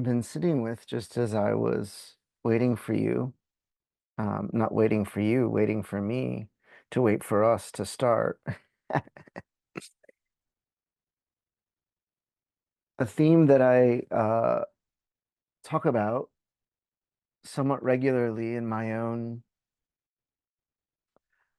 been sitting with just as I was waiting for you, not waiting for you, waiting for me to wait for us to start. A theme that I talk about somewhat regularly in my own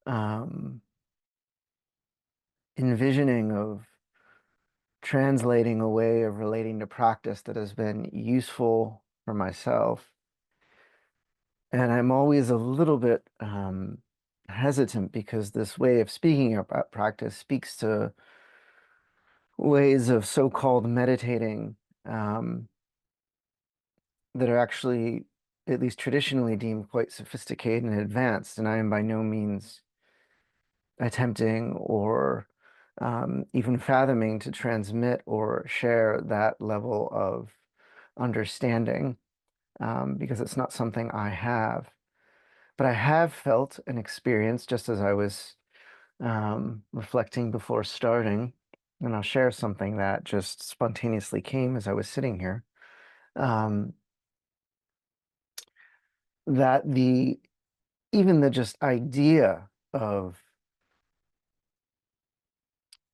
um, envisioning of translating a way of relating to practice that has been useful for myself. And I'm always a little bit hesitant because this way of speaking about practice speaks to ways of so-called meditating um, that are actually, at least traditionally, deemed quite sophisticated and advanced. And I am by no means attempting or even fathoming to transmit or share that level of understanding because it's not something I have. But I have felt an experience just as I was reflecting before starting, and I'll share something that just spontaneously came as I was sitting here. Um, that the even the just idea of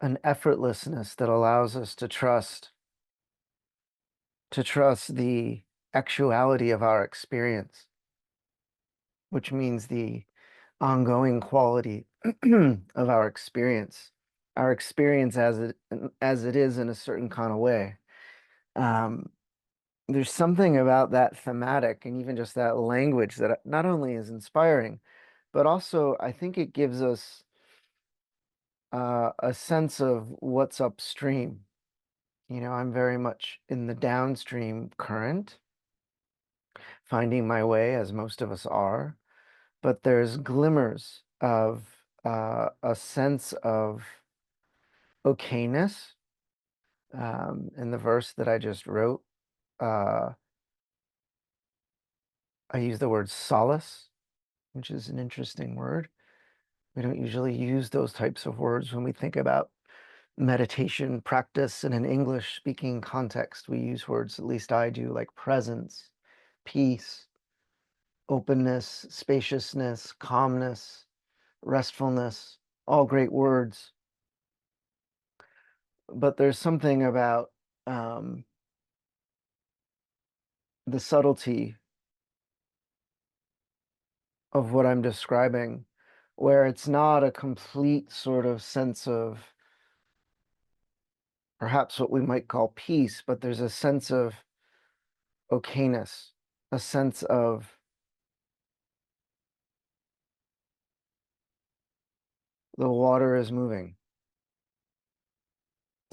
an effortlessness that allows us to trust the actuality of our experience, which means the ongoing quality of our experience as it is in a certain kind of way. Um, there's something about that thematic and even just that language that not only is inspiring, but also I think it gives us a sense of what's upstream. You know, I'm very much in the downstream current, finding my way as most of us are, but there's glimmers of a sense of okayness in the verse that I just wrote. Uh, I use the word solace, which is an interesting word. We don't usually use those types of words when we think about meditation practice in an English speaking context. We use words, at least I do, like presence, peace, openness, spaciousness, calmness, restfulness, all great words. But there's something about the subtlety of what I'm describing, where it's not a complete sort of sense of perhaps what we might call peace, but there's a sense of okayness, a sense of the water is moving,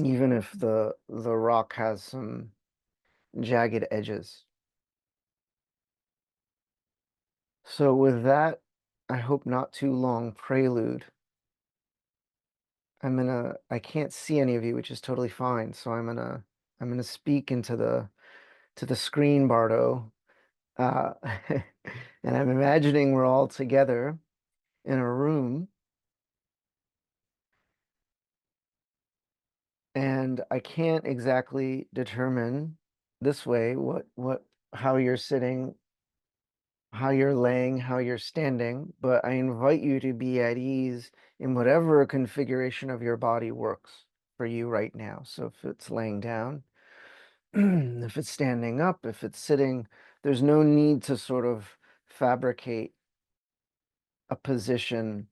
even if the rock has some jagged edges. So with that, I hope not too long prelude, I can't see any of you, which is totally fine. So I'm gonna speak into the screen, Bardo. Uh, and I'm imagining we're all together in a room, and I can't exactly determine this way how you're sitting, how you're laying, how you're standing, but I invite you to be at ease in whatever configuration of your body works for you right now. So if it's laying down, if it's standing up, if it's sitting, there's no need to sort of fabricate a position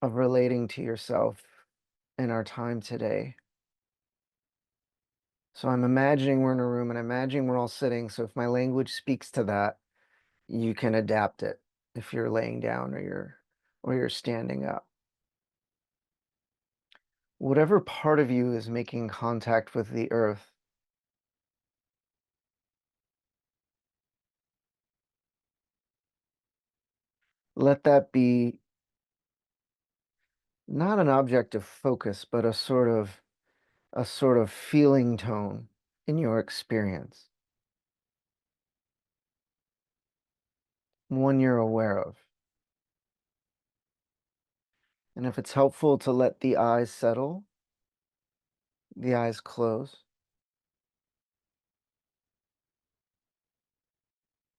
of relating to yourself in our time today. So I'm imagining we're in a room and I'm imagining we're all sitting. So if my language speaks to that, you can adapt it if you're laying down or you're standing up. Whatever part of you is making contact with the earth, let that be not an object of focus, but a sort of feeling tone in your experience, one you're aware of. And if it's helpful to let the eyes settle, the eyes close.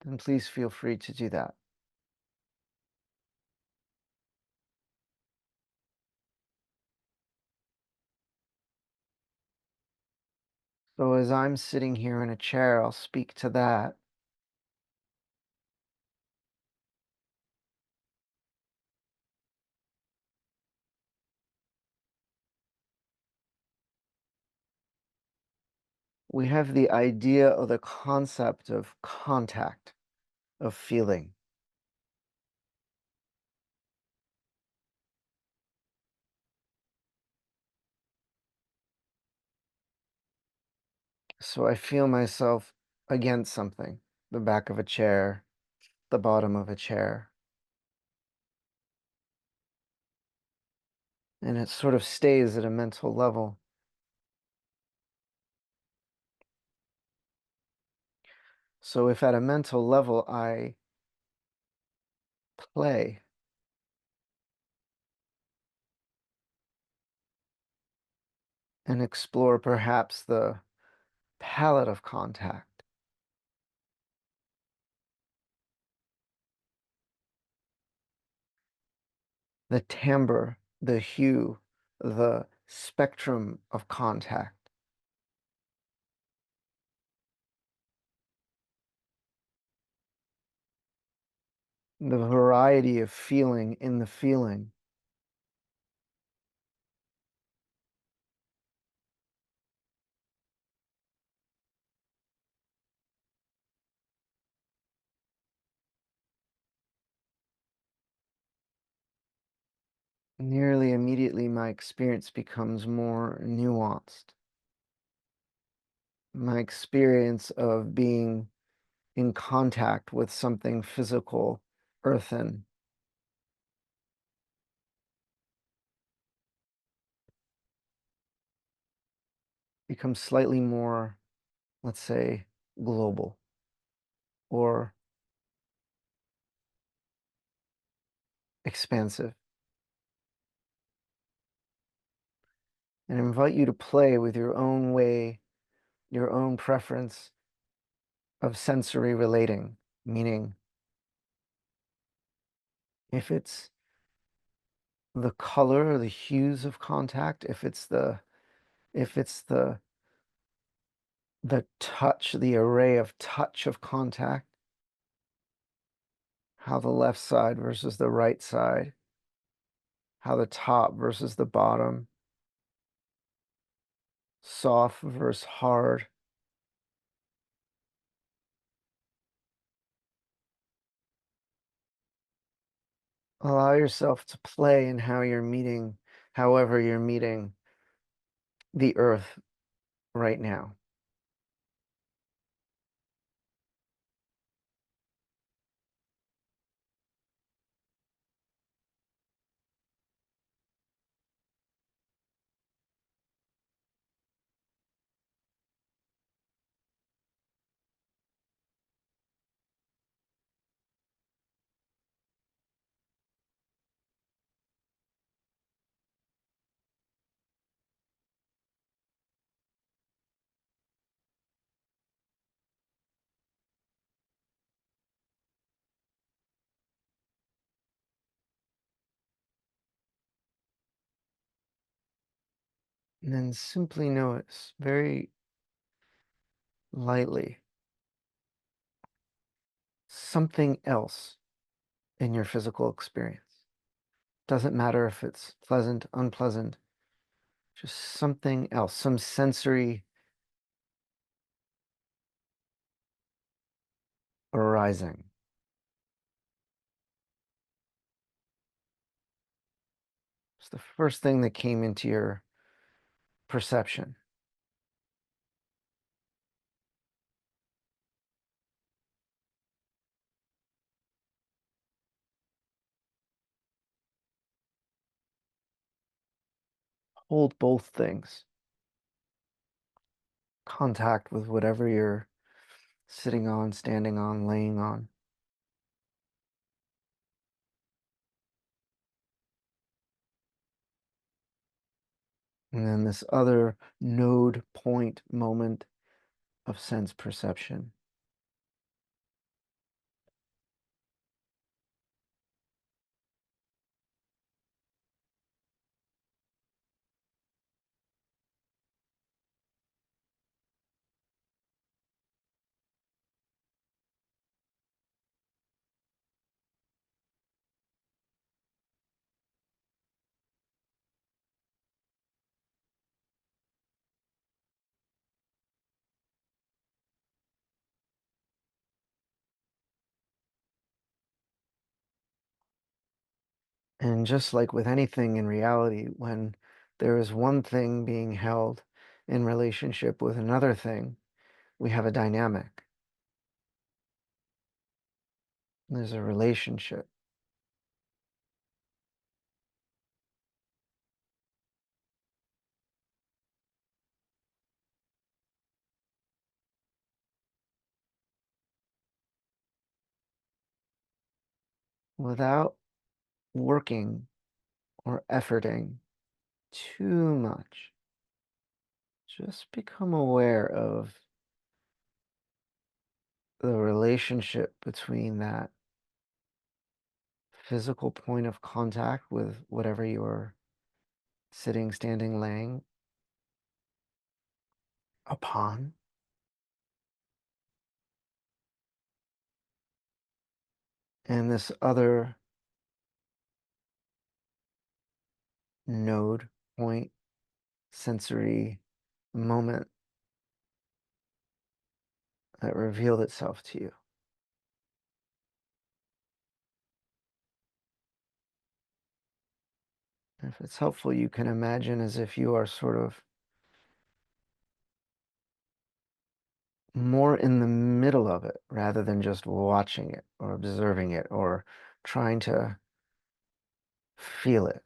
then please feel free to do that. So as I'm sitting here in a chair, I'll speak to that. We have the idea of the concept of contact, of feeling. So I feel myself against something, the back of a chair, the bottom of a chair, and it sort of stays at a mental level. So if at a mental level I play and explore perhaps the palette of contact, the timbre, the hue, the spectrum of contact, the variety of feeling in the feeling, nearly immediately my experience becomes more nuanced. My experience of being in contact with something physical, earthen, becomes slightly more, let's say, global or expansive. And I invite you to play with your own way, your own preference of sensory relating, meaning if it's the color or the hues of contact, if it's the touch, the array of touch of contact, how the left side versus the right side, how the top versus the bottom, soft versus hard. Allow yourself to play in how you're meeting, however you're meeting the earth right now. And then simply notice very lightly something else in your physical experience. Doesn't matter if it's pleasant, unpleasant, just something else, some sensory arising. It's the first thing that came into your perception. Hold both things. Contact with whatever you're sitting on, standing on, laying on. And then this other node point moment of sense perception. And just like with anything in reality, when there is one thing being held in relationship with another thing, we have a dynamic. There's a relationship. Without working or efforting too much, just become aware of the relationship between that physical point of contact with whatever you're sitting, standing, laying upon, and this other node, point, sensory moment that revealed itself to you. If it's helpful, you can imagine as if you are sort of more in the middle of it rather than just watching it or observing it or trying to feel it.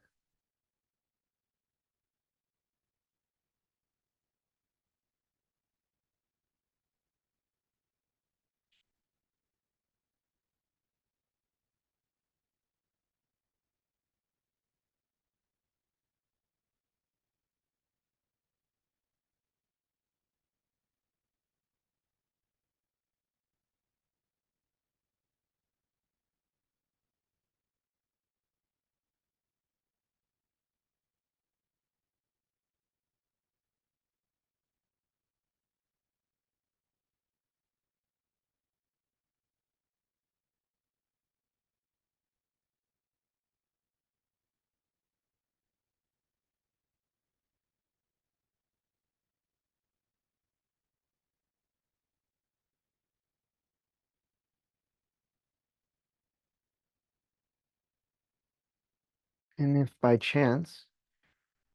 And if by chance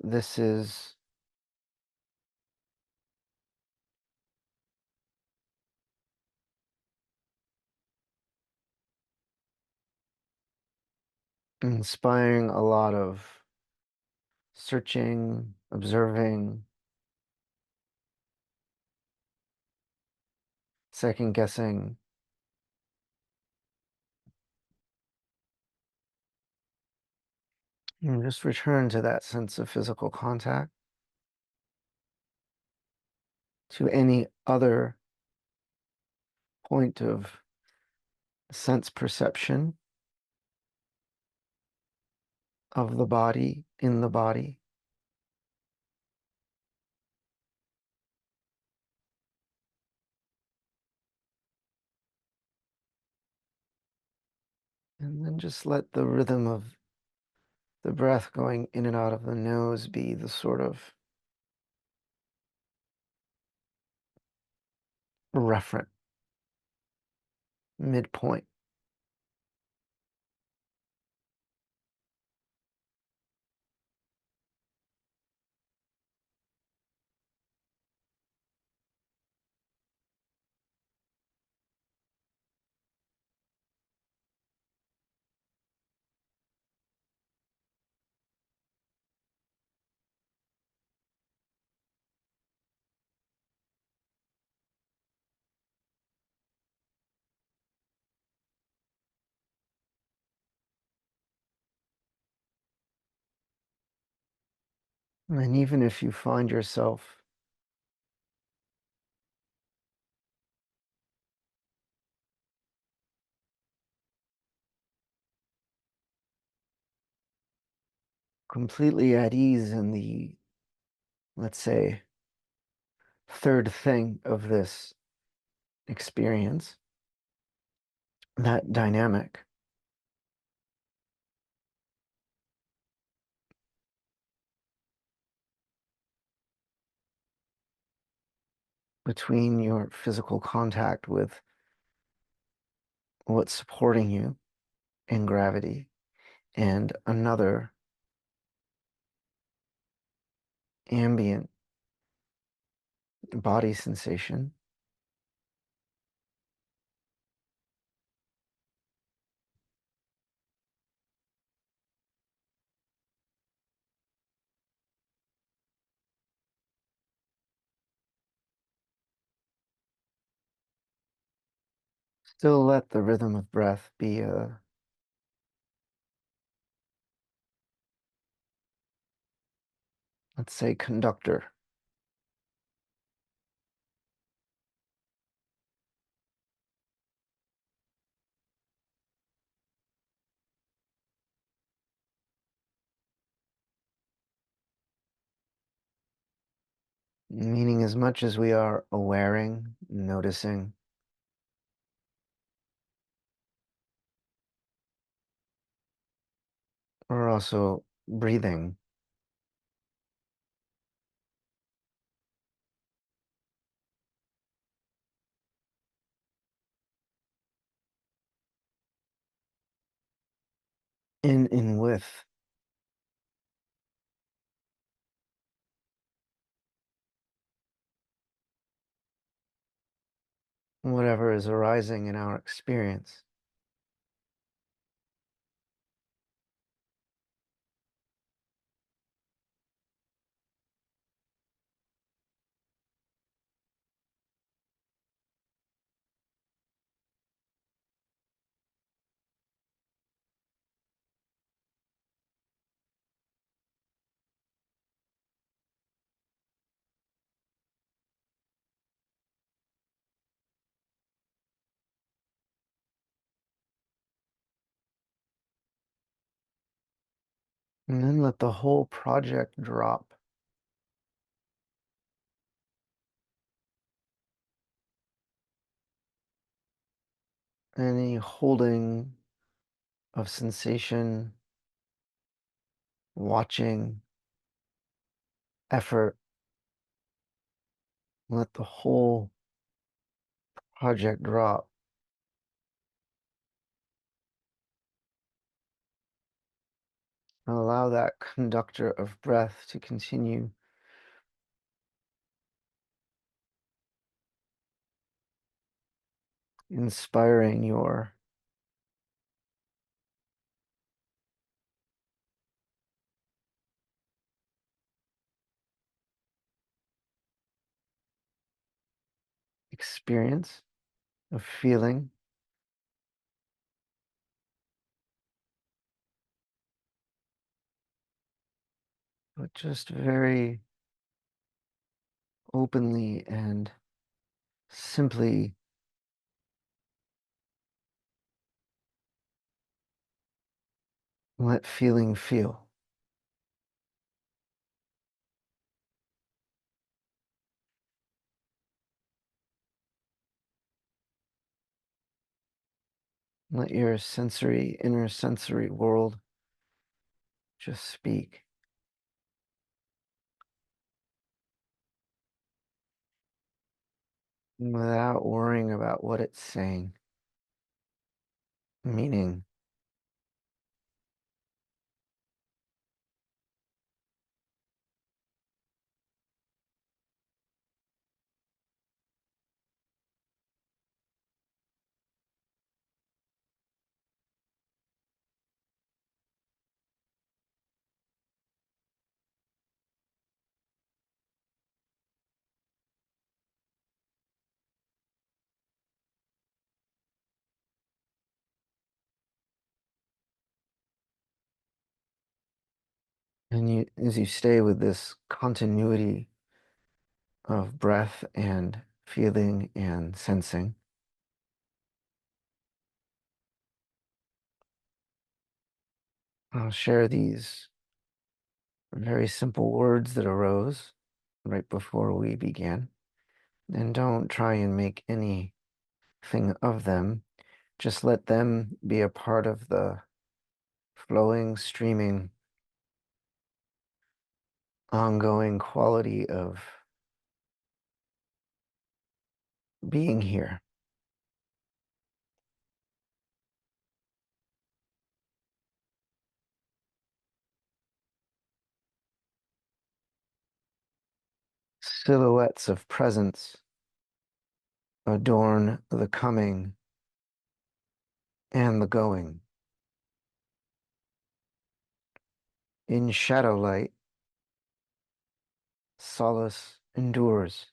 this is inspiring a lot of searching, observing, second guessing, just return to that sense of physical contact, to any other point of sense perception of the body, in the body. And then just let the rhythm of the breath going in and out of the nose be the sort of referent midpoint. And even if you find yourself completely at ease in the, let's say, third thing of this experience, that dynamic between your physical contact with what's supporting you in gravity and another ambient body sensation. Still let the rhythm of breath be a, let's say, conductor. Meaning, as much as we are awareing, noticing, we're also breathing in with whatever is arising in our experience. And then let the whole project drop. Any holding of sensation, watching, effort, let the whole project drop. Allow that conductor of breath to continue inspiring your experience of feeling, but just very openly and simply let feeling feel. Let your inner sensory world just speak without worrying about what it's saying, meaning. And as you stay with this continuity of breath and feeling and sensing, I'll share these very simple words that arose right before we began. And don't try and make anything of them. Just let them be a part of the flowing, streaming, ongoing quality of being here. Silhouettes of presence adorn the coming and the going. In shadow light, solace endures.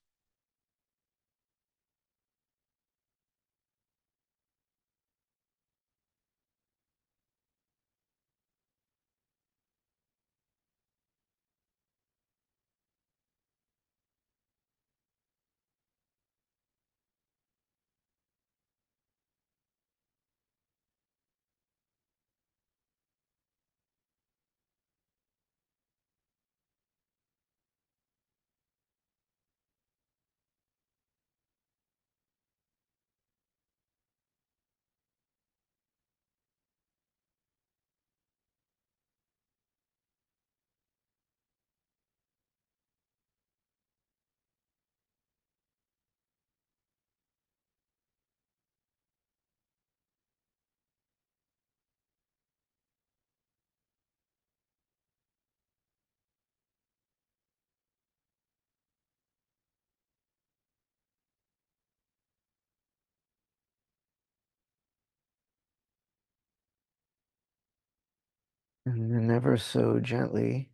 And then ever so gently,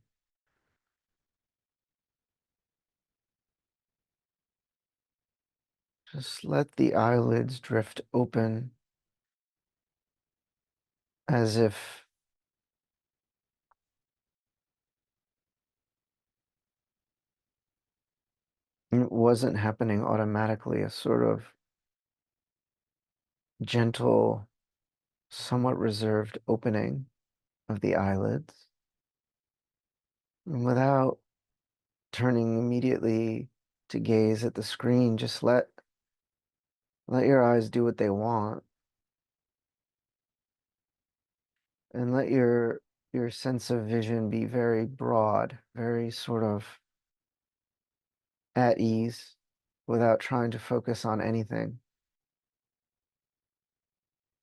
just let the eyelids drift open as if it wasn't happening automatically, a sort of gentle, somewhat reserved opening of the eyelids. And without turning immediately to gaze at the screen, just let your eyes do what they want, and let your sense of vision be very broad, very sort of at ease without trying to focus on anything.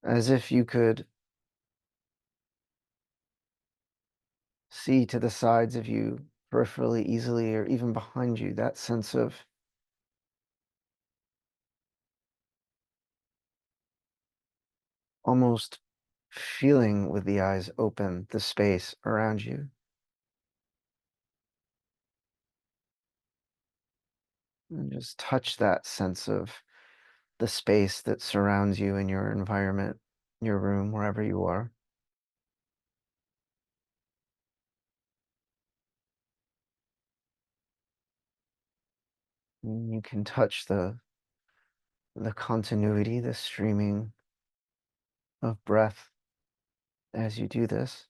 As if you could see to the sides of you peripherally easily or even behind you, that sense of almost feeling with the eyes open the space around you. And just touch that sense of the space that surrounds you in your environment, your room, wherever you are. And you can touch the continuity, the streaming of breath as you do this,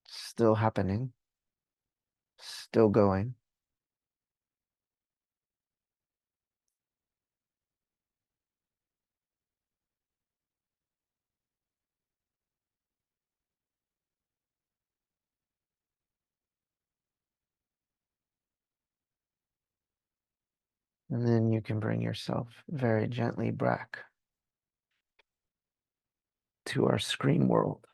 still happening, still going. And then you can bring yourself very gently back to our screen world.